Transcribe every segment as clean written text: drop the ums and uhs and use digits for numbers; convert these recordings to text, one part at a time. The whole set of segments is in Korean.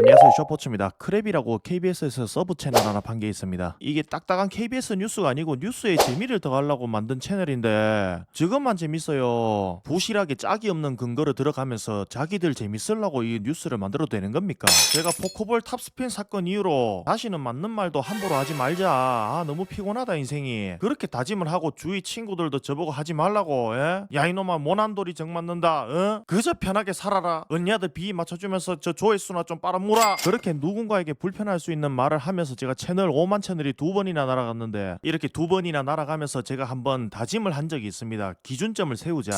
안녕하세요, 쇼포츠입니다. 크랩이라고 KBS에서 서브 채널 하나 판 게 있습니다. 이게 딱딱한 KBS 뉴스가 아니고 뉴스의 재미를 더하려고 만든 채널인데 지금만 재밌어요. 부실하게 짝이 없는 근거를 들어가면서 자기들 재밌으려고 이 뉴스를 만들어도 되는 겁니까? 제가 포크볼 탑스핀 사건 이후로 다시는 맞는 말도 함부로 하지 말자. 너무 피곤하다 인생이. 그렇게 다짐을 하고 주위 친구들도 저보고 하지 말라고. 야 이놈아 모난돌이 정 맞는다. 그저 편하게 살아라. 언니한테 비 맞춰주면서 저 조회수나 좀 빨아물어. 그렇게 누군가에게 불편할 수 있는 말을 하면서 제가 채널 5만 채널이 2번이나 날아갔는데 이렇게 2번이나 날아가면서 제가 한번 다짐을 한 적이 있습니다. 기준점을 세우자.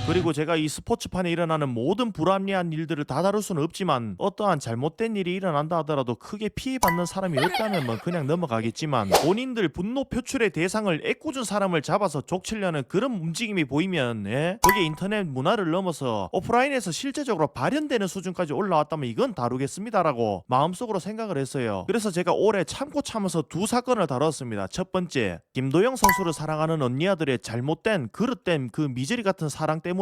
그리고 제가 이 스포츠판에 일어나는 모든 불합리한 일들을 다 다룰 수는 없지만 어떠한 잘못된 일이 일어난다 하더라도 크게 피해받는 사람이 없다면 뭐 그냥 넘어가겠지만 본인들 분노 표출의 대상을 애꿎은 사람을 잡아서 족치려는 그런 움직임이 보이면 그게 인터넷 문화를 넘어서 오프라인에서 실제적으로 발현되는 수준까지 올라왔다면 이건 다루겠습니다라고 마음속으로 생각을 했어요. 그래서 제가 올해 참고 참아서 두 사건을 다뤘습니다. 첫 번째, 김도영 선수를 사랑하는 언니아들의 잘못된 그릇된 그 미저리 같은 사랑 때문에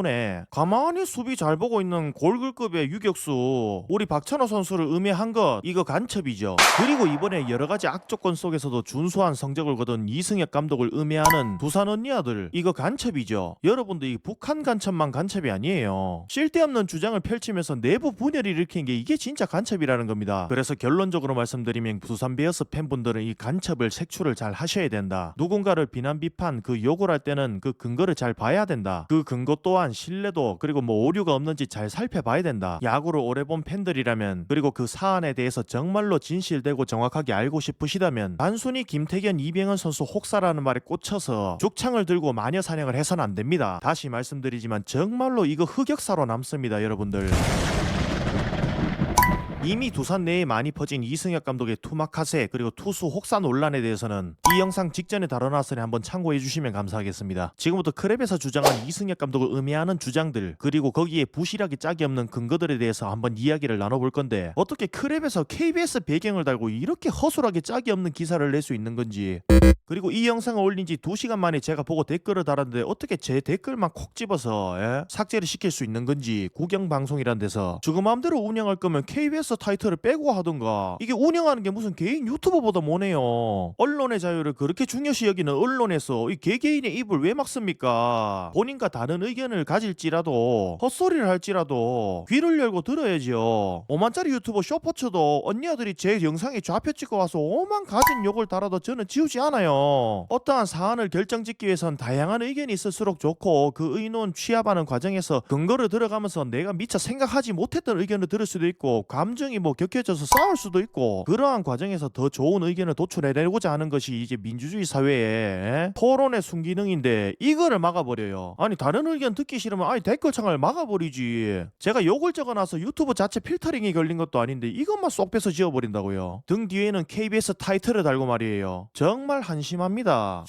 가만히 수비 잘 보고 있는 골글급의 유격수 우리 박찬호 선수를 음해한 것, 이거 간첩이죠. 그리고 이번에 여러가지 악조건 속에서도 준수한 성적을 거둔 이승엽 감독을 음해하는 두산 언니아들, 이거 간첩이죠. 여러분들 이 북한 간첩만 간첩이 아니에요. 쓸데없는 주장을 펼치면서 내부 분열을 일으킨 게 이게 진짜 간첩이라는 겁니다. 그래서 결론적으로 말씀드리면 두산 베어스 팬분들은 이 간첩을 색출을 잘 하셔야 된다. 누군가를 비난 비판 그 욕을 할 때는 그 근거를 잘 봐야 된다. 그 근거 또한 신뢰도 그리고 뭐 오류가 없는지 잘 살펴봐야 된다. 야구를 오래 본 팬들이라면, 그리고 그 사안에 대해서 정말로 진실되고 정확하게 알고 싶으시다면 단순히 김태견 이병헌 선수 혹사라는 말에 꽂혀서 죽창을 들고 마녀 사냥을 해서는 안 됩니다. 다시 말씀드리지만 정말로 이거 흑역사로 남습니다, 여러분들. 이미 두산 내에 많이 퍼진 이승엽 감독의 투마카세 그리고 투수 혹사 논란에 대해서는 이 영상 직전에 다뤄놨으니 한번 참고해 주시면 감사하겠습니다. 지금부터 크랩에서 주장한 이승엽 감독을 음해하는 주장들, 그리고 거기에 부실하게 짝이 없는 근거들에 대해서 한번 이야기를 나눠볼 건데, 어떻게 크랩에서 KBS 배경을 달고 이렇게 허술하게 짝이 없는 기사를 낼 수 있는 건지, 그리고 이 영상을 올린 지 2시간 만에 제가 보고 댓글을 달았는데 어떻게 제 댓글만 콕 집어서 삭제를 시킬 수 있는 건지, 국영방송이란 데서 지금 마음대로 운영할 거면 KBS 타이틀을 빼고 하던가. 이게 운영하는 게 무슨 개인 유튜버보다 뭐네요. 언론의 자유를 그렇게 중요시 여기는 언론에서 이 개개인의 입을 왜 막습니까? 본인과 다른 의견을 가질지라도 헛소리를 할지라도 귀를 열고 들어야지요. 5만짜리 유튜버 쇼포츠도 언니 아들이 제 영상에 좌표 찍어 와서 오만 가진 욕을 달아도 저는 지우지 않아요. 어떠한 사안을 결정짓기 위해선 다양한 의견이 있을수록 좋고, 그 의논 취합하는 과정에서 근거를 들어가면서 내가 미처 생각하지 못했던 의견을 들을 수도 있고, 감정이 뭐 격해져서 싸울 수도 있고, 그러한 과정에서 더 좋은 의견을 도출해내고자 하는 것이 이제 민주주의 사회의 토론의 순기능인데 이거를 막아버려요. 아니 다른 의견 듣기 싫으면 아니 댓글창을 막아버리지. 제가 욕을 적어놔서 유튜브 자체 필터링이 걸린 것도 아닌데 이것만 쏙 빼서 지워버린다고요. 등 뒤에는 KBS 타이틀을 달고 말이에요. 정말 한심합니다.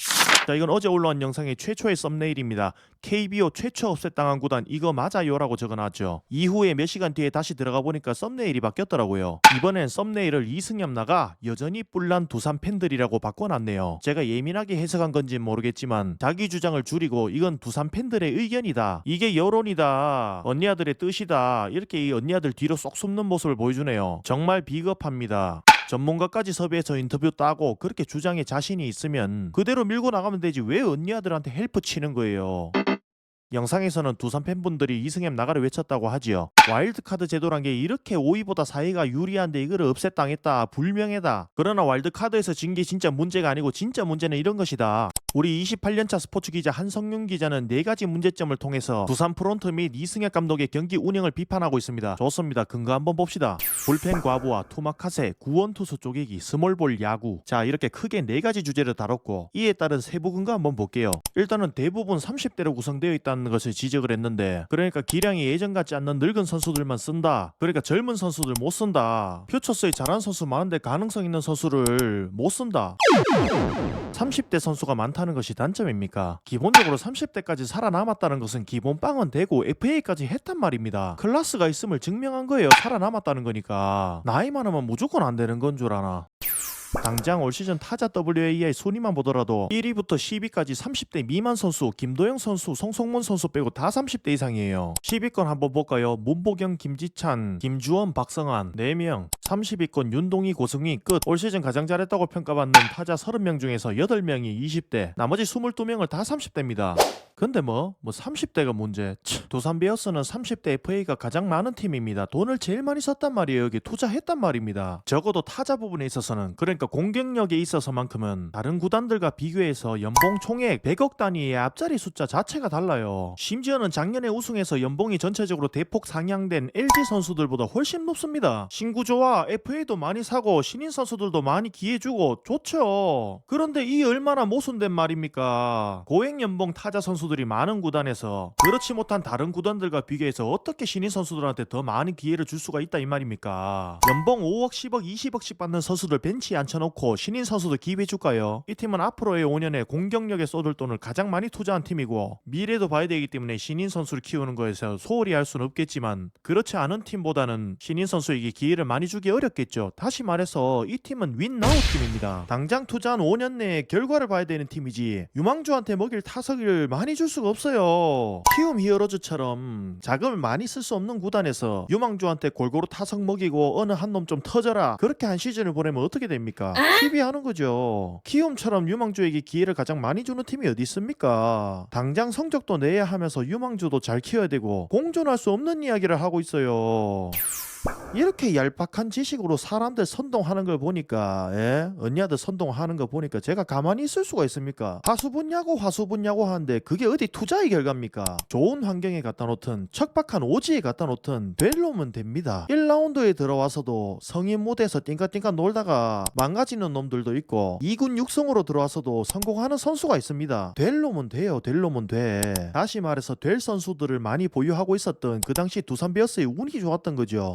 자, 이건 어제 올라온 영상의 최초의 썸네일입니다. KBO 최초 업셋당한 구단 이거 맞아요? 라고 적어놨죠. 이후에 몇 시간 뒤에 다시 들어가 보니까 썸네일이 바뀌었더라고요. 이번엔 썸네일을 이승엽 나가 여전히 뿔난 두산 팬들이라고 바꿔놨네요. 제가 예민하게 해석한 건진 모르겠지만 자기 주장을 줄이고 이건 두산 팬들의 의견이다, 이게 여론이다, 언니 아들의 뜻이다, 이렇게 이 언니 아들 뒤로 쏙 숨는 모습을 보여주네요. 정말 비겁합니다. 전문가까지 섭외해서 인터뷰 따고 그렇게 주장에 자신이 있으면 그대로 밀고 나가면 되지 왜 언니 아들한테 헬프 치는 거예요. 영상에서는 두산 팬분들이 이승엽 나가를 외쳤다고 하지요. 와일드카드 제도란 게 이렇게 5위보다 4위가 유리한데 이거를 업셋당했다, 불명예다. 그러나 와일드카드에서 진 게 진짜 문제가 아니고 진짜 문제는 이런 것이다. 우리 28년차 스포츠 기자 한성윤 기자는 4가지 문제점을 통해서 두산 프론트 및 이승엽 감독의 경기 운영을 비판하고 있습니다. 좋습니다. 근거 한번 봅시다. 불펜 과부하, 투마카세, 구원투수 쪼개기, 스몰볼 야구. 자, 이렇게 크게 4가지 주제를 다뤘고 이에 따른 세부 근거 한번 볼게요. 일단은 대부분 30대로 구성되어 있다는 것을 지적을 했는데, 그러니까 기량이 예전 같지 않는 늙은 선수들만 쓴다. 그러니까 젊은 선수들 못 쓴다. 퓨처스에 잘하는 선수 많은데 가능성 있는 선수를 못 쓴다. 30대 선수가 많다는 것이 단점입니까? 기본적으로 30대까지 살아남았다는 것은 기본빵은 되고 FA까지 했단 말입니다. 클래스가 있음을 증명한 거예요. 살아남았다는 거니까. 나이 많으면 무조건 안 되는 건 줄 아나. 당장 올 시즌 타자 WAR 순위만 보더라도 1위부터 10위까지 30대 미만 선수 김도영 선수, 송성문 선수 빼고 다 30대 이상이에요. 10위권 한번 볼까요? 문보경, 김지찬, 김주원, 박성환 4명. 30위권 윤동희, 고승희 끝. 올 시즌 가장 잘했다고 평가받는 타자 30명 중에서 8명이 20대, 나머지 22명을 다 30대입니다. 근데 뭐 30대가 문제. 두산 베어스는 30대 FA가 가장 많은 팀입니다. 돈을 제일 많이 썼단 말이에요. 여기 투자했단 말입니다. 적어도 타자 부분에 있어서는, 그러니까 공격력에 있어서만큼은 다른 구단들과 비교해서 연봉 총액 100억 단위의 앞자리 숫자 자체가 달라요. 심지어는 작년에 우승해서 연봉이 전체적으로 대폭 상향된 LG 선수들보다 훨씬 높습니다. 신구조와 FA도 많이 사고 신인 선수들도 많이 기회주고 좋죠. 그런데 이 얼마나 모순된 말입니까? 고액 연봉 타자 선수들이 많은 구단에서 그렇지 못한 다른 구단들과 비교해서 어떻게 신인 선수들한테 더 많은 기회를 줄 수가 있다 이 말입니까? 연봉 5억, 10억, 20억씩 받는 선수들 벤치에 앉혀놓고 신인 선수들 기회 줄까요? 이 팀은 앞으로의 5년에 공격력에 쏟을 돈을 가장 많이 투자한 팀이고 미래도 봐야 되기 때문에 신인 선수를 키우는 거에서 소홀히 할 수는 없겠지만, 그렇지 않은 팀보다는 신인 선수에게 기회를 많이 주기 어렵겠죠. 다시 말해서 이 팀은 윈나우 팀입니다. 당장 투자한 5년 내에 결과를 봐야 되는 팀이지 유망주한테 먹일 타석을 많이 줄 수가 없어요. 키움 히어로즈처럼 자금을 많이 쓸 수 없는 구단에서 유망주한테 골고루 타석 먹이고 어느 한 놈 좀 터져라, 그렇게 한 시즌을 보내면 어떻게 됩니까? 희비하는 거죠. 키움처럼 유망주에게 기회를 가장 많이 주는 팀이 어디 있습니까? 당장 성적도 내야 하면서 유망주도 잘 키워야 되고 공존할 수 없는 이야기를 하고 있어요. 이렇게 얄팍한 지식으로 사람들 선동하는 걸 보니까, 언니아들 선동하는 거 보니까 제가 가만히 있을 수가 있습니까? 화수분야고 하는데 그게 어디 투자의 결과입니까? 좋은 환경에 갖다 놓든 척박한 오지에 갖다 놓든 될 놈은 됩니다. 1라운드에 들어와서도 성인 무대에서 띵까띵까 놀다가 망가지는 놈들도 있고 2군 육성으로 들어와서도 성공하는 선수가 있습니다. 될 놈은 돼요. 될 놈은 돼. 다시 말해서 될 선수들을 많이 보유하고 있었던 그 당시 두산 베어스의 운이 좋았던 거죠.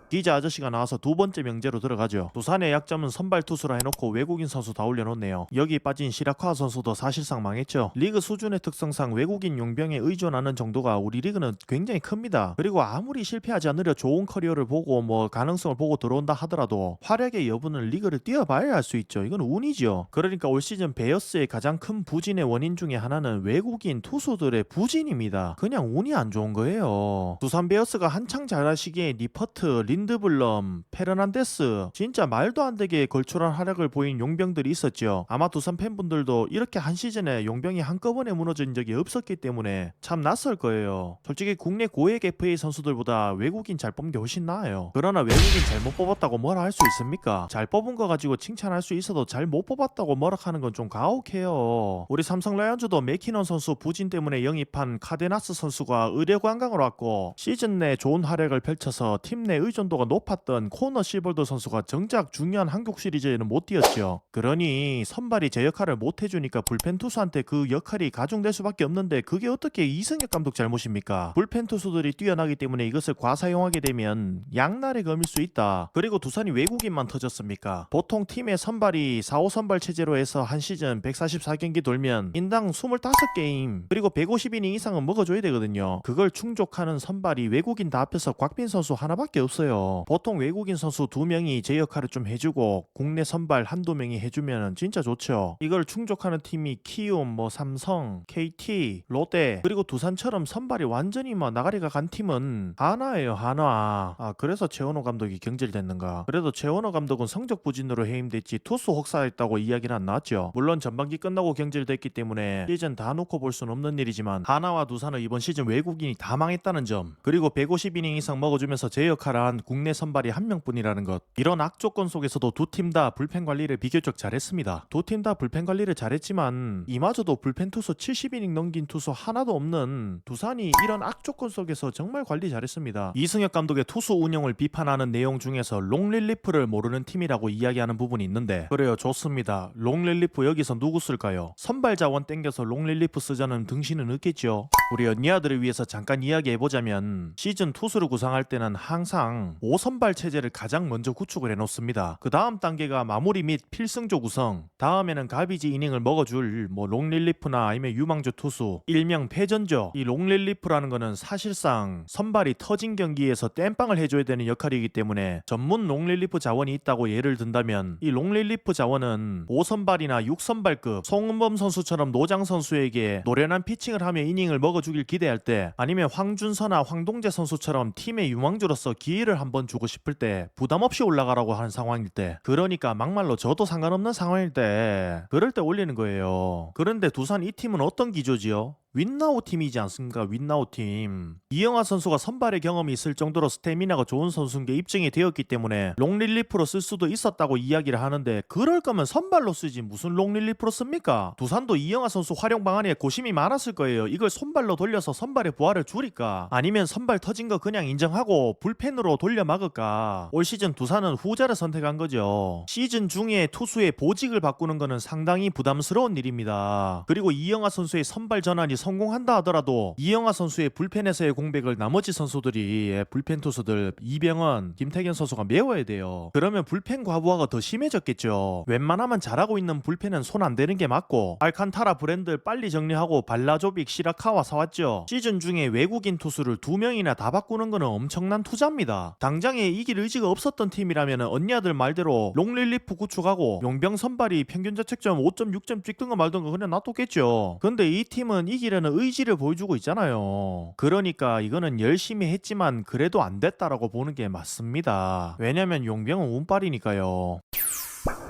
기자 아저씨가 나와서 두 번째 명제로 들어가죠. 두산의 약점은 선발 투수라 해놓고 외국인 선수 다 올려놓네요. 여기 빠진 시라카 선수도 사실상 망했죠. 리그 수준의 특성상 외국인 용병에 의존하는 정도가 우리 리그는 굉장히 큽니다. 그리고 아무리 실패하지 않으려 좋은 커리어를 보고 가능성을 보고 들어온다 하더라도 활약의 여부는 리그를 뛰어봐야 알 수 있죠. 이건 운이죠. 그러니까 올 시즌 베어스의 가장 큰 부진의 원인 중에 하나는 외국인 투수들의 부진입니다. 그냥 운이 안 좋은 거예요. 두산 베어스가 한창 잘할 시기에 니퍼트, 린드블럼, 페르난데스, 진짜 말도 안 되게 걸출한 활약을 보인 용병들이 있었죠. 아마 두산 팬분들도 이렇게 한 시즌에 용병이 한꺼번에 무너진 적이 없었기 때문에 참 낯설 거예요. 솔직히 국내 고액 FA 선수들보다 외국인 잘 뽑는 게 훨씬 나아요. 그러나 외국인 잘못 뽑았다고 뭐라 할 수 있습니까? 잘 뽑은 거 가지고 칭찬할 수 있어도 잘 못 뽑았다고 뭐라 하는 건 좀 가혹해요. 우리 삼성 라이온즈도 맥키넌 선수 부진 때문에 영입한 카데나스 선수가 의료 관광을 왔고 시즌 내 좋은 활약을 펼쳐서 팀 내 의존도가 높았던 코너 시볼더 선수가 정작 중요한 한국 시리즈에는 못 뛰었죠. 그러니 선발이 제 역할을 못 해주니까 불펜 투수한테 그 역할이 가중될 수밖에 없는데 그게 어떻게 이승엽 감독 잘못입니까? 불펜 투수들이 뛰어나기 때문에 이것을 과사용하게 되면 양날의 검일 수 있다. 그리고 두산이 외국인만 터졌습니까? 보통 팀의 선발이 4-5 선발 체제로 해서 한 시즌 144경기 돌면 인당 25게임 그리고 150이닝 이상은 먹어줘야 되거든요. 그걸 충족하는 선발이 외국인 다 합해서 곽빈 선수 하나밖에 없어요. 보통 외국인 선수 2명이 제 역할을 좀 해주고 국내 선발 한두 명이 해주면 진짜 좋죠. 이걸 충족하는 팀이 키움, 삼성, KT, 롯데, 그리고 두산처럼 선발이 완전히 나가리가 간 팀은 하나예요. 하나. 그래서 최원호 감독이 경질됐는가? 그래도 최원호 감독은 성적 부진으로 해임됐지 투수 혹사했다고 이야기는 안 나왔죠. 물론 전반기 끝나고 경질됐기 때문에 시즌 다 놓고 볼 수는 없는 일이지만 하나와 두산은 이번 시즌 외국인이 다 망했다는 점, 그리고 150이닝 이상 먹어주면서 제 역할을 한 국내 선발이 한 명뿐이라는 것, 이런 악조건 속에서도 두 팀 다 불펜 관리를 비교적 잘했습니다. 두 팀 다 불펜 관리를 잘했지만 이마저도 불펜 투수 70이닝 넘긴 투수 하나도 없는 두산이 이런 악조건 속에서 정말 관리 잘했습니다. 이승엽 감독의 투수 운영을 비판하는 내용 중에서 롱릴리프를 모르는 팀이라고 이야기하는 부분이 있는데, 그래요, 좋습니다. 롱릴리프 여기서 누구 쓸까요? 선발 자원 땡겨서 롱릴리프 쓰자는 등신은 없겠죠. 우리 언니아들을 위해서 잠깐 이야기해보자면 시즌 투수를 구상할 때는 항상 두산은 5선발 체제를 가장 먼저 구축을 해놓습니다. 그 다음 단계가 마무리 및 필승조 구성, 다음에는 가비지 이닝을 먹어줄 롱릴리프나 아니면 유망주 투수, 일명 패전조. 이 롱릴리프라는 거는 사실상 선발이 터진 경기에서 땜빵을 해줘야 되는 역할이기 때문에 전문 롱릴리프 자원이 있다고 예를 든다면 이 롱릴리프 자원은 5선발이나 6선발급 송은범 선수처럼 노장 선수에게 노련한 피칭을 하며 이닝을 먹어주길 기대할 때, 아니면 황준서나 황동재 선수처럼 팀의 유망주로서 기회를 한번 주고 싶을 때 부담 없이 올라가라고 하는 상황일 때, 그러니까 막말로 저도 상관없는 상황일 때, 그럴 때 올리는 거예요. 그런데 두산 이 팀은 어떤 기조지요? 윈나우 팀이지 않습니까? 윈나우 팀. 이영하 선수가 선발의 경험이 있을 정도로 스태미나가 좋은 선수인 게 입증이 되었기 때문에 롱릴리프로 쓸 수도 있었다고 이야기를 하는데, 그럴 거면 선발로 쓰지 무슨 롱릴리프로 씁니까? 두산도 이영하 선수 활용 방안에 고심이 많았을 거예요. 이걸 선발로 돌려서 선발의 부하를 줄일까? 아니면 선발 터진 거 그냥 인정하고 불펜으로 돌려 막을까? 올 시즌 두산은 후자를 선택한 거죠. 시즌 중에 투수의 보직을 바꾸는 거는 상당히 부담스러운 일입니다. 그리고 이영하 선수의 선발 전환이 성공한다 하더라도 이영하 선수의 불펜에서의 공백을 나머지 선수들이, 불펜 투수들 이병헌, 김태균 선수가 메워야 돼요. 그러면 불펜 과부하가 더 심해졌겠죠. 웬만하면 잘하고 있는 불펜은 손 안 대는 게 맞고, 알칸타라 브랜드 빨리 정리하고 발라조빅 시라카와 사왔죠. 시즌 중에 외국인 투수를 2명이나 다 바꾸는 거는 엄청난 투자입니다. 당장에 이길 의지가 없었던 팀이라면 언니아들 말대로 롱릴리프 구축하고 용병 선발이 평균 자책점 5.6점 찍든가 말든가 그냥 놔뒀겠죠. 근데 이 팀은 이기려는 의지를 보여주고 있잖아요. 그러니까 이거는 열심히 했지만 그래도 안 됐다라고 보는 게 맞습니다. 왜냐면 용병은 운빨이니까요.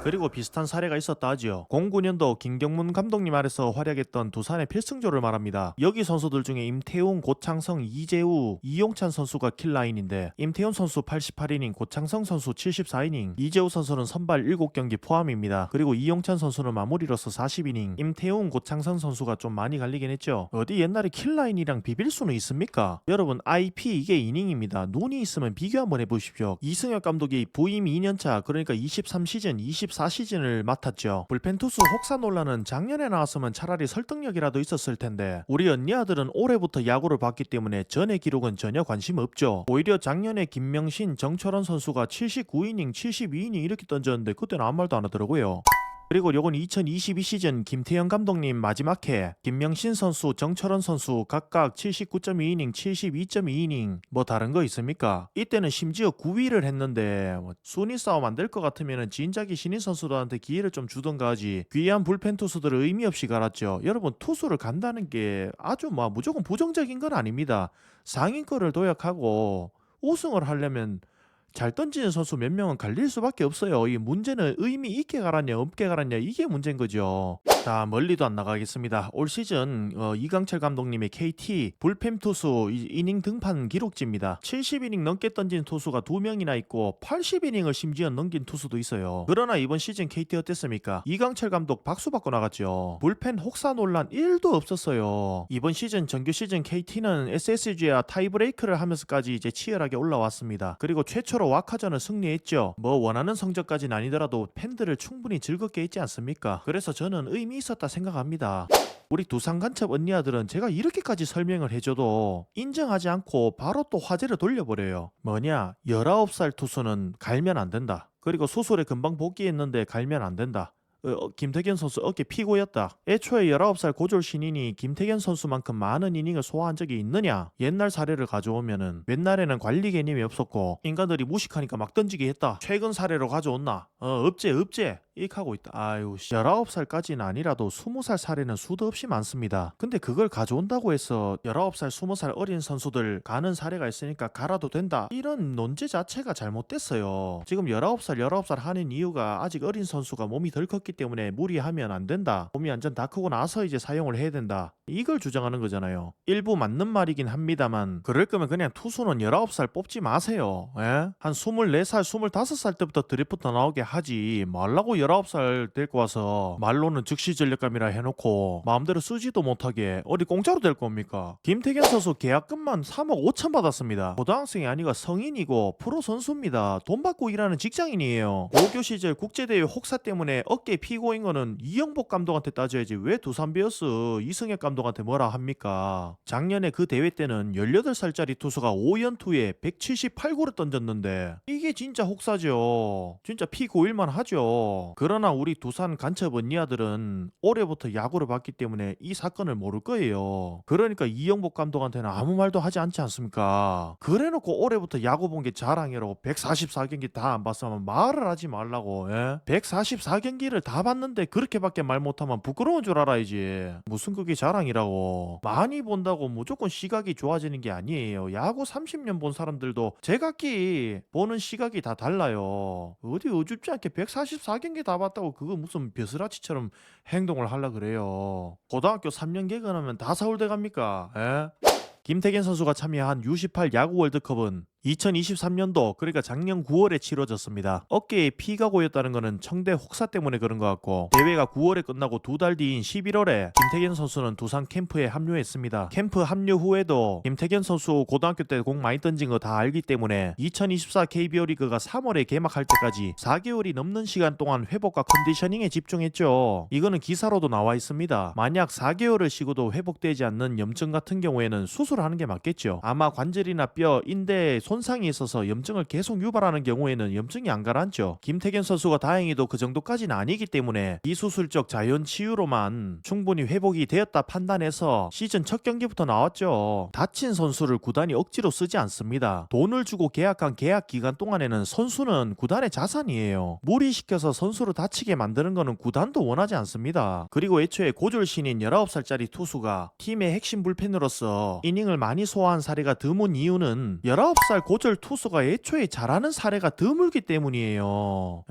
그리고 비슷한 사례가 있었다 하지요. 09년도 김경문 감독님 아래서 활약했던 두산의 필승조를 말합니다. 여기 선수들 중에 임태훈, 고창성, 이재우, 이용찬 선수가 킬라인인데, 임태훈 선수 88이닝, 고창성 선수 74이닝, 이재우 선수는 선발 7경기 포함입니다. 그리고 이용찬 선수는 마무리로서 40이닝. 임태훈, 고창성 선수가 좀 많이 갈리긴 했죠. 어디 옛날에 킬라인이랑 비빌 수는 있습니까? 여러분, IP 이게 이닝입니다. 눈이 있으면 비교 한번 해보십시오. 이승엽 감독이 부임 2년차, 그러니까 23시즌, 24시즌을 맡았죠. 불펜 투수 혹사 논란은 작년에 나왔으면 차라리 설득력이라도 있었을 텐데, 우리 언니 아들은 올해부터 야구를 봤기 때문에 전의 기록은 전혀 관심 없죠. 오히려 작년에 김명신, 정철원 선수가 79이닝, 72이닝 이렇게 던졌는데 그때는 아무 말도 안 하더라고요. 그리고 요건 2022 시즌 김태형 감독님 마지막 해 김명신 선수, 정철원 선수 각각 79.2이닝, 72.2이닝 뭐 다른 거 있습니까? 이때는 심지어 9위를 했는데 순위 싸움 안 될 것 같으면 진작에 신인 선수들한테 기회를 좀 주던가 하지, 귀한 불펜 투수들을 의미 없이 갈았죠. 여러분, 투수를 간다는 게 아주 무조건 부정적인 건 아닙니다. 상위권을 도약하고 우승을 하려면 잘 던지는 선수 몇 명은 갈릴 수밖에 없어요. 이 문제는 의미 있게 갈았냐 없게 갈았냐, 이게 문제인 거죠. 자, 멀리도 안 나가겠습니다. 올 시즌 이강철 감독님의 KT 불펜 투수 이닝 등판 기록지입니다. 70이닝 넘게 던진 투수가 2명이나 있고 80이닝을 심지어 넘긴 투수도 있어요. 그러나 이번 시즌 KT 어땠습니까? 이강철 감독 박수 받고 나갔죠. 불펜 혹사 논란 1도 없었어요. 이번 시즌 정규 시즌 KT는 SSG와 타이브레이크를 하면서까지 이제 치열하게 올라왔습니다. 그리고 최초로 와카전을 승리했죠. 뭐 원하는 성적까지는 아니더라도 팬들을 충분히 즐겁게 했지 않습니까? 그래서 저는 의미 있었다 생각합니다. 우리 두산 간첩 언니아들은 제가 이렇게까지 설명을 해줘도 인정하지 않고 바로 또 화제를 돌려버려요. 뭐냐, 19살 투수는 갈면 안 된다. 그리고 수술에 금방 복귀했는데 갈면 안 된다. 김태견 선수 어깨 피고였다. 애초에 19살 고졸 신인이 김태견 선수만큼 많은 이닝을 소화한 적이 있느냐? 옛날 사례를 가져오면은 옛날에는 관리 개념이 없었고 인간들이 무식하니까 막 던지게 했다. 최근 사례로 가져온나? 없제 이렇게 하고 있다. 아유, 19살까지는 아니라도 20살 사례는 수도 없이 많습니다. 근데 그걸 가져온다고 해서 19살, 20살 어린 선수들 가는 사례가 있으니까 갈아도 된다, 이런 논제 자체가 잘못됐어요. 지금 19살 하는 이유가 아직 어린 선수가 몸이 덜 컸기 때문에 무리하면 안 된다. 몸이 완전 다 크고 나서 이제 사용을 해야 된다, 이걸 주장하는 거잖아요. 일부 맞는 말이긴 합니다만, 그럴 거면 그냥 투수는 19살 뽑지 마세요. 예? 한 24살, 25살 때부터 드래프트 나오게 하지 말라고 19살 데리고 와서 말로는 즉시 전력감이라 해놓고 마음대로 쓰지도 못하게 어디 공짜로 될 겁니까? 김태견 선수 계약금만 3억 5천 받았습니다. 고등학생이 아니고 성인이고 프로 선수입니다. 돈 받고 일하는 직장인이에요. 고교 시절 국제대회 혹사 때문에 어깨 피고인 거는 이영복 감독한테 따져야지 왜 두산 베어스 이승엽 감독 감독한테 뭐라 합니까? 작년에 그 대회 때는 18살짜리 투수가 5연투에 178구를 던졌는데 이게 진짜 혹사죠. 진짜 피 고일만 하죠. 그러나 우리 두산 간첩 언니아들은 올해부터 야구를 봤기 때문에 이 사건을 모를 거예요. 그러니까 이영복 감독한테는 아무 말도 하지 않지 않습니까? 그래놓고 올해부터 야구 본 게 자랑이라고 144경기 다 안 봤으면 말을 하지 말라고. 144경기를 다 봤는데 그렇게밖에 말 못하면 부끄러운 줄 알아야지. 무슨 그게 자랑이라고. 많이 본다고 무조건 시각이 좋아지는 게 아니에요. 야구 30년 본 사람들도 제각기 보는 시각이 다 달라요. 어디 어줍지 않게 144경기 다 봤다고 그거 무슨 벼슬아치처럼 행동을 하려 그래요. 고등학교 3년 개근하면 다 서울대 갑니까? 김태균 선수가 참여한 U18 야구 월드컵은 2023년도 그러니까 작년 9월에 치러졌습니다. 어깨에 피가 고였다는 것은 청대 혹사 때문에 그런 것 같고 대회가 9월에 끝나고 2달 뒤인 11월에 김태균 선수는 두산 캠프에 합류했습니다. 캠프 합류 후에도 김태균 선수 고등학교 때 공 많이 던진 거 다 알기 때문에 2024 KBO 리그가 3월에 개막할 때까지 4개월이 넘는 시간 동안 회복과 컨디셔닝에 집중했죠. 이거는 기사로도 나와 있습니다. 만약 4개월을 쉬고도 회복되지 않는 염증 같은 경우에는 수술하는 게 맞겠죠. 아마 관절이나 뼈, 인대에 손상이 있어서 염증을 계속 유발하는 경우에는 염증이 안 가라앉죠. 김태균 선수가 다행히도 그 정도까지는 아니기 때문에 비수술적 자연 치유로만 충분히 회복이 되었다 판단해서 시즌 첫 경기부터 나왔죠. 다친 선수를 구단이 억지로 쓰지 않습니다. 돈을 주고 계약한 계약 기간 동안에는 선수는 구단의 자산이에요. 무리시켜서 선수를 다치게 만드는 거는 구단도 원하지 않습니다. 그리고 애초에 고졸 신인 19살짜리 투수가 팀의 핵심 불펜으로서 이닝을 많이 소화한 사례가 드문 이유는 19살 고졸 투수가 애초에 잘하는 사례가 드물기 때문이에요.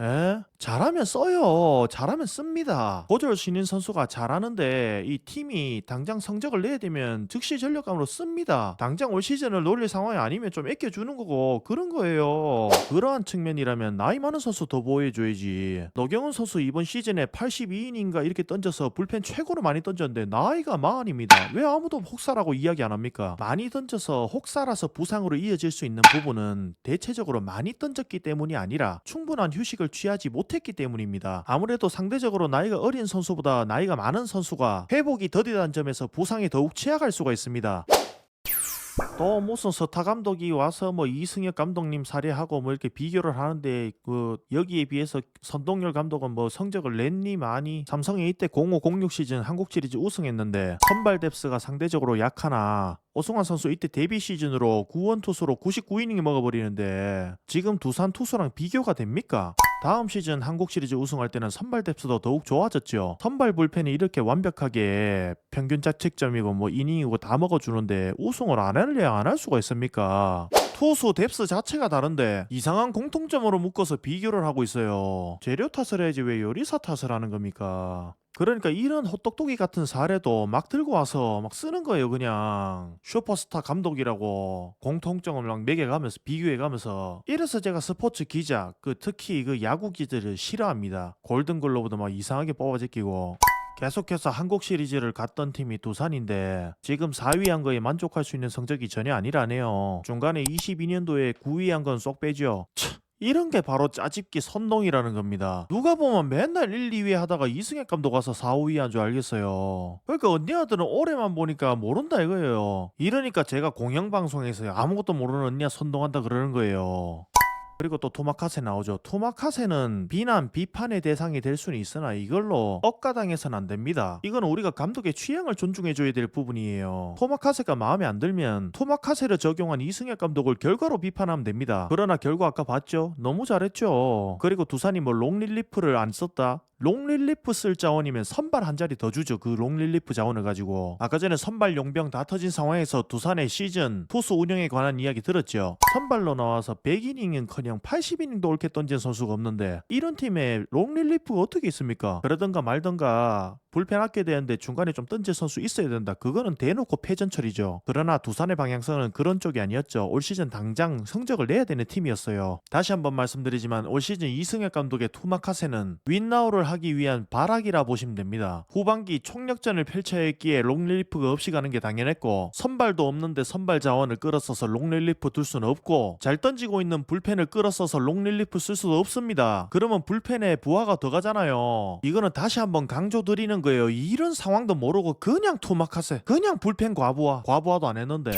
잘하면 써요. 잘하면 씁니다. 고졸 신인 선수가 잘하는데 이 팀이 당장 성적을 내야 되면 즉시 전력감으로 씁니다. 당장 올 시즌을 노릴 상황이 아니면 좀 아껴주는 거고 그런 거예요. 그러한 측면이라면 나이 많은 선수 더 보호해줘야지. 노경은 선수 이번 시즌에 82이닝인가 이렇게 던져서 불펜 최고로 많이 던졌는데 나이가 40입니다. 왜 아무도 혹사라고 이야기 안 합니까? 많이 던져서 혹사라서 부상으로 이어질 수 있는 부분은 대체적으로 많이 던졌기 때문이 아니라 충분한 휴식을 취하지 못했기 때문입니다. 아무래도 상대적으로 나이가 어린 선수보다 나이가 많은 선수가 회복이 더디다는 점에서 부상에 더욱 취약할 수가 있습니다. 또 무슨 서타 감독이 와서 뭐 이승엽 감독님 사례하고 뭐 이렇게 비교를 하는데 그 여기에 비해서 선동열 감독은 뭐 성적을 냈니 많이 삼성이 이때 05-06 시즌 한국 시리즈 우승했는데 선발 뎁스가 상대적으로 약하나 오승환 선수 이때 데뷔 시즌으로 구원 투수로 99이닝이 먹어버리는데 지금 두산 투수랑 비교가 됩니까? 다음 시즌 한국 시리즈 우승할 때는 선발 뎁스도 더욱 좋아졌죠. 선발 불펜이 이렇게 완벽하게 평균 자책점이고 뭐 이닝이고 다 먹어주는데 우승을 안 할래야 안 할 수가 있습니까? 투수 뎁스 자체가 다른데 이상한 공통점으로 묶어서 비교를 하고 있어요. 재료 탓을 해야지 왜 요리사 탓을 하는 겁니까? 그러니까 이런 헛똑똑이 같은 사례도 막 들고 와서 막 쓰는 거예요. 그냥 슈퍼스타 감독이라고 공통점을 막 매겨가면서 비교해가면서. 이래서 제가 스포츠 기자 특히 그 야구 기자를 싫어합니다. 골든글로브도 막 이상하게 뽑아제끼고 계속해서 한국 시리즈를 갔던 팀이 두산인데 지금 4위 한 거에 만족할 수 있는 성적이 전혀 아니라네요. 중간에 22년도에 9위 한 건 쏙 빼죠. 이런 게 바로 짜집기 선동이라는 겁니다. 누가 보면 맨날 1, 2위 하다가 이승엽 감독 와서 4, 5위 한 줄 알겠어요. 그러니까 언니아들은 올해만 보니까 모른다 이거예요. 이러니까 제가 공영방송에서 아무것도 모르는 언니아 선동한다 그러는 거예요. 그리고 또 토마카세 나오죠. 토마카세는 비난, 비판의 대상이 될 수는 있으나 이걸로 억가당해서는 안 됩니다. 이건 우리가 감독의 취향을 존중해줘야 될 부분이에요. 토마카세가 마음에 안 들면 토마카세를 적용한 이승엽 감독을 결과로 비판하면 됩니다. 그러나 결과 아까 봤죠? 너무 잘했죠. 그리고 두산이 뭐 롱릴리프를 안 썼다? 롱릴리프 쓸 자원이면 선발 한 자리 더 주죠. 그 롱릴리프 자원을 가지고. 아까 전에 선발 용병 다 터진 상황에서 두산의 시즌 투수 운영에 관한 이야기 들었죠. 선발로 나와서 100이닝은커녕 80이닝도 옳게 던진 선수가 없는데 이런 팀에 롱릴리프가 어떻게 있습니까? 그러던가 말던가 불펜 아껴야 되는데 중간에 좀 던질 선수 있어야 된다. 그거는 대놓고 패전철이죠. 그러나 두산의 방향성은 그런 쪽이 아니었죠. 올 시즌 당장 성적을 내야 되는 팀이었어요. 다시 한번 말씀드리지만 올 시즌 이승엽 감독의 투마카세는 윈나우를 하기 위한 발악이라 보시면 됩니다. 후반기 총력전을 펼쳐야 했기에 롱릴리프가 없이 가는 게 당연했고 선발도 없는데 선발 자원을 끌어써서 롱릴리프 둘 수는 없고 잘 던지고 있는 불펜을 끌어써서 롱릴리프 쓸 수도 없습니다. 그러면 불펜에 부하가 더 가잖아요. 이거는 다시 한번 강조드리는 거예요. 이런 상황도 모르고 그냥 투마카세, 그냥 불펜 과부하도 안 했는데.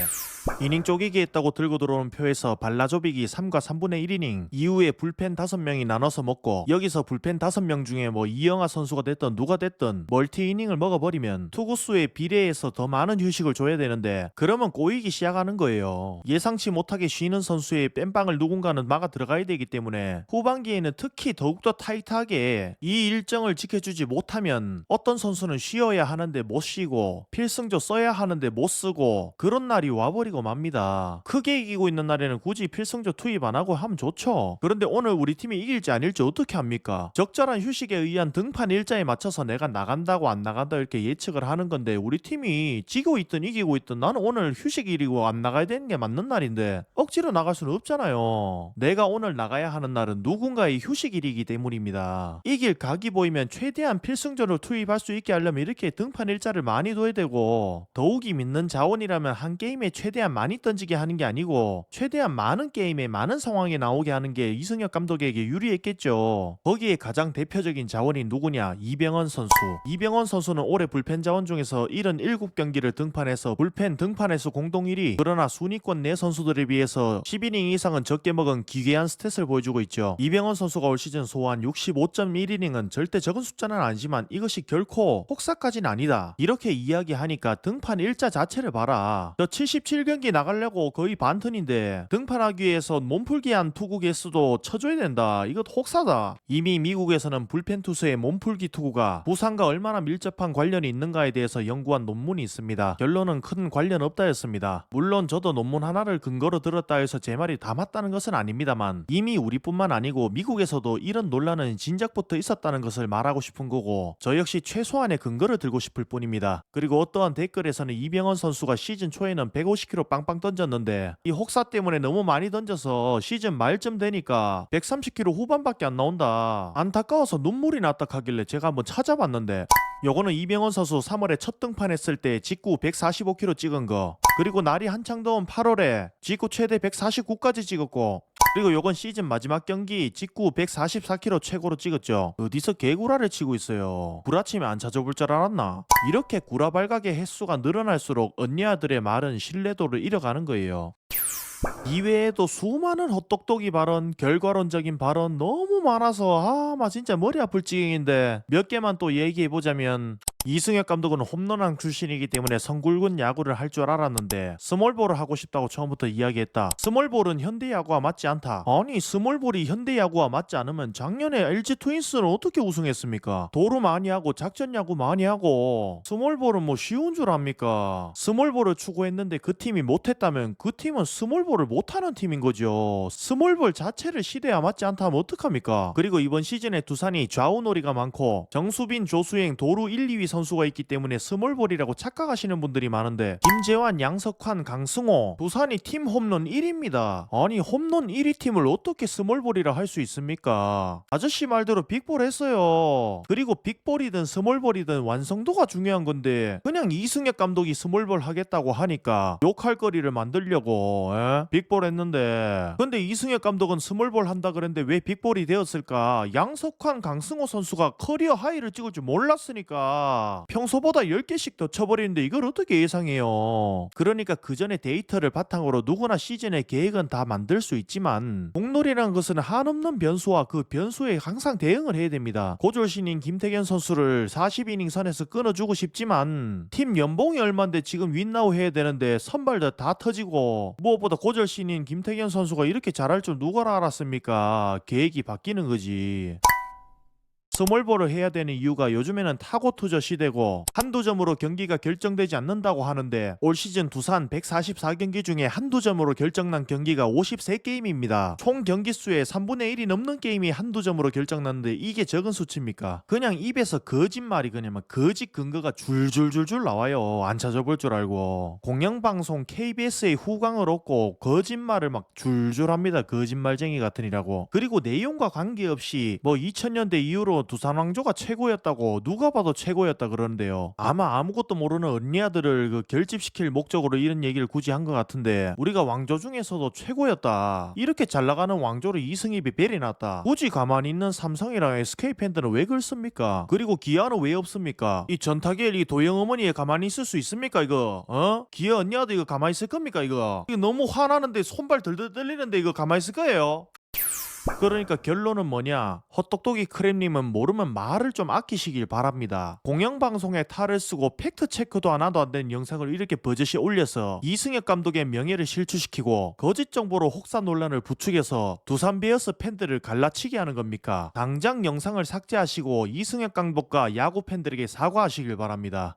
이닝 쪼개기 했다고 들고 들어오는 표에서 발라조비기 3과 3분의 1이닝 이후에 불펜 5명이 나눠서 먹고, 여기서 불펜 5명 중에 뭐 이영하 선수가 됐든 누가 됐든 멀티 이닝을 먹어버리면 투구수에 비례해서 더 많은 휴식을 줘야 되는데, 그러면 꼬이기 시작하는 거예요. 예상치 못하게 쉬는 선수의 뺨빵을 누군가는 막아 들어가야 되기 때문에 후반기에는 특히 더욱더 타이트하게 이 일정을 지켜주지 못하면 어떤 선수는 쉬어야 하는데 못 쉬고 필승조 써야 하는데 못 쓰고 그런 날이 와버리고 맙니다. 크게 이기고 있는 날에는 굳이 필승조 투입 안 하고 하면 좋죠. 그런데 오늘 우리 팀이 이길지 아닐지 어떻게 합니까? 적절한 휴식에 의한 등판 일자에 맞춰서 내가 나간다고 안 나간다 이렇게 예측을 하는 건데, 우리 팀이 지고 있든 이기고 있든 나는 오늘 휴식일이고 안 나가야 되는 게 맞는 날인데 억지로 나갈 수는 없잖아요. 내가 오늘 나가야 하는 날은 누군가의 휴식일이기 때문입니다. 이길 각이 보이면 최대한 필승조를 투입할 수 있게 하려면 이렇게 등판 일자를 많이 둬야 되고, 더욱이 믿는 자원이라면 한 게임에 최대한 많이 던지게 하는 게 아니고 최대한 많은 게임에 많은 상황에 나오게 하는 게 이승엽 감독에게 유리했겠죠. 거기에 가장 대표적인 자원이 누구냐? 이병헌 선수. 이병헌 선수는 올해 불펜 자원 중에서 77경기를 등판해서 불펜 등판에서 공동 1위, 그러나 순위권 내 선수들에 비해서 10이닝 이상은 적게 먹은 기괴한 스탯을 보여주고 있죠. 이병헌 선수가 올 시즌 소화한 65.1이닝은 절대 적은 숫자는 아니지만 이것이 결코 혹사까지는 아니다, 이렇게 이야기하니까 등판 일자 자체를 봐라. 저 77경기 나가려고 거의 반턴인데 등판하기 위해서 몸풀기한 투구 개수도 쳐줘야 된다. 이것 혹사다. 이미 미국에서는 불펜 투수의 몸풀기 투구가 부상과 얼마나 밀접한 관련이 있는가에 대해서 연구한 논문이 있습니다. 결론은 큰 관련 없다였습니다. 물론 저도 논문 하나를 근거로 들었다 해서 제 말이 다 맞다는 것은 아닙니다만, 이미 우리뿐만 아니고 미국에서도 이런 논란은 진작부터 있었다는 것을 말하고 싶은 거고, 저 역시 최소한의 근거를 들고 싶을 뿐입니다. 그리고 어떠한 댓글에서는 이병헌 선수가 시즌 초에는 150km 빵빵 던졌는데 이 혹사 때문에 너무 많이 던져서 시즌 말쯤 되니까 130km 후반밖에 안 나온다, 안타까워서 눈물이 났다 하길래 제가 한번 찾아봤는데, 요거는 이병헌 선수 3월에 첫 등판했을 때 직구 145km 찍은 거, 그리고 날이 한창 더운 8월에 직구 최대 149까지 찍었고, 그리고 요건 시즌 마지막 경기 직구 144km 최고로 찍었죠. 어디서 개구라를 치고 있어요. 구라치면 안 찾아볼 줄 알았나? 이렇게 구라발각의 횟수가 늘어날수록 언니아들의 말은 신뢰도를 잃어가는 거예요. 이외에도 수많은 헛똑똑이 발언, 결과론적인 발언 너무 많아서 진짜 머리 아플 지경인데 몇 개만 또 얘기해보자면, 이승엽 감독은 홈런왕 출신이기 때문에 성굵은 야구를 할 줄 알았는데 스몰볼을 하고 싶다고 처음부터 이야기했다. 스몰볼은 현대야구와 맞지 않다. 아니 스몰볼이 현대야구와 맞지 않으면 작년에 LG 트윈스는 어떻게 우승했습니까? 도루 많이 하고 작전야구 많이 하고, 스몰볼은 뭐 쉬운 줄 압니까? 스몰볼을 추구했는데 그 팀이 못했다면 그 팀은 스몰볼을 못하는 팀인 거죠. 스몰볼 자체를 시대와 맞지 않다 하면 어떡합니까? 그리고 이번 시즌에 두산이 좌우놀이가 많고 정수빈, 조수행, 도루 1, 2위 선수가 있기 때문에 스몰볼이라고 착각하시는 분들이 많은데, 김재환, 양석환, 강승호, 두산이 팀 홈런 1위입니다. 아니 홈런 1위 팀을 어떻게 스몰볼이라 할 수 있습니까? 아저씨 말대로 빅볼 했어요. 그리고 빅볼이든 스몰볼이든 완성도가 중요한 건데, 그냥 이승엽 감독이 스몰볼 하겠다고 하니까 욕할 거리를 만들려고 빅볼 했는데, 근데 이승엽 감독은 스몰볼 한다 그랬는데 왜 빅볼이 되었을까? 양석환, 강승호 선수가 커리어 하이를 찍을 줄 몰랐으니까 평소보다 10개씩 더 쳐버리는데 이걸 어떻게 예상해요? 그러니까 그 전에 데이터를 바탕으로 누구나 시즌의 계획은 다 만들 수 있지만, 공놀이라는 것은 한없는 변수와 그 변수에 항상 대응을 해야 됩니다. 고졸신인 김태견 선수를 40이닝 선에서 끊어주고 싶지만 팀 연봉이 얼만데 지금 윈나우 해야 되는데 선발도 다 터지고, 무엇보다 고졸신인 김태견 선수가 이렇게 잘할 줄 누가 알았습니까? 계획이 바뀌는 거지. 스몰볼을 해야 되는 이유가 요즘에는 타고 투저 시대고 한두 점으로 경기가 결정되지 않는다고 하는데, 올 시즌 두산 144경기 중에 한두 점으로 결정난 경기가 53게임입니다. 총 경기수의 3분의 1이 넘는 게임이 한두 점으로 결정났는데 이게 적은 수치입니까? 그냥 입에서 거짓말이 그냥 막 거짓 근거가 줄줄줄줄 나와요. 안 찾아볼 줄 알고. 공영방송 KBS의 후광을 얻고 거짓말을 막 줄줄 합니다. 거짓말쟁이 같으니라고. 그리고 내용과 관계없이 뭐 2000년대 이후로 두산 왕조가 최고였다고 누가 봐도 최고였다 그러는데요. 아마 아무것도 모르는 언니 아들을 그 결집시킬 목적으로 이런 얘기를 굳이 한 것 같은데, 우리가 왕조 중에서도 최고였다, 이렇게 잘 나가는 왕조로 이승엽이 벨이 났다, 굳이 가만히 있는 삼성이랑 SK 팬들은 왜 그렇습니까? 그리고 기아는 왜 없습니까? 이 전타기엘 이 도영 어머니에 가만히 있을 수 있습니까 이거? 기아 언니 아들 이거 가만히 있을 겁니까 이거? 이거 너무 화나는데 손발 들들 떨리는데 이거 가만히 있을 거예요? 그러니까 결론은 뭐냐? 헛똑똑이 크랩님은 모르면 말을 좀 아끼시길 바랍니다. 공영방송에 탈을 쓰고 팩트체크도 하나도 안 된 영상을 이렇게 버젓이 올려서 이승엽 감독의 명예를 실추시키고 거짓 정보로 혹사 논란을 부추겨서 두산 베어스 팬들을 갈라치게 하는 겁니까? 당장 영상을 삭제하시고 이승엽 감독과 야구 팬들에게 사과하시길 바랍니다.